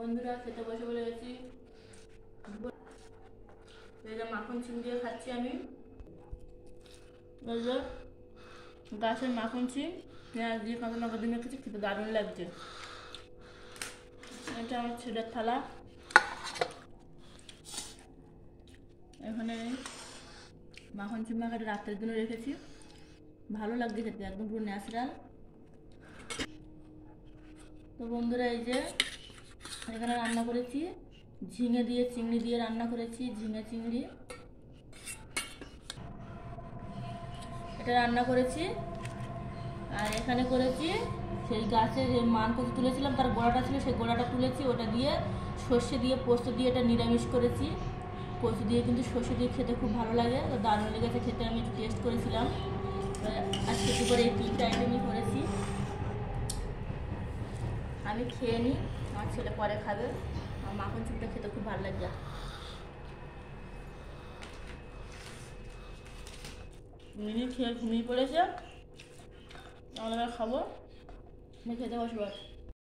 বন্ধুরা খেতে বসে বলে গেছি। মাখন সিম দিয়ে খাচ্ছি আমি। গাছের মাখন সিম পেঁয়াজ দিয়ে কাঁচা লঙ্কা দিয়ে মেখেছি, খেতে দারুণ লাগছে। এটা আমার ছেলের থালা। এখানে মাখন সিম মাখাটা রাত্রের জন্য রেখেছি, ভালো লাগছে খেতে, একদম পুরো ন্যাচারাল। তো বন্ধুরা এই যে এখানে রান্না করেছি ঝিঙে দিয়ে চিংড়ি দিয়ে রান্না করেছি, ঝিঙে চিংড়ি এটা রান্না করেছি। আর এখানে করেছি সেই গাছে যে মান কচু তুলেছিলাম তার গোড়াটা ছিল, সেই গোড়াটা তুলেছি, ওটা দিয়ে সর্ষে দিয়ে পোস্ত দিয়ে এটা নিরামিষ করেছি। কচু দিয়ে কিন্তু সর্ষে দিয়ে খেতে খুব ভালো লাগে, তো দারুণ লেগেছে খেতে। আমি একটু টেস্ট করেছিলাম। আজকে দুপুরে এই 3টা আইটেমই করেছি। আমি খেয়ে নিই, আমার ছেলে পরে খাবে। আমার মাখন চুপটা খেতে খুব ভালো লাগে। মিনি খেয়ে ঘুমিয়ে পড়েছে, আমরা খাবো, খেতে বসবো।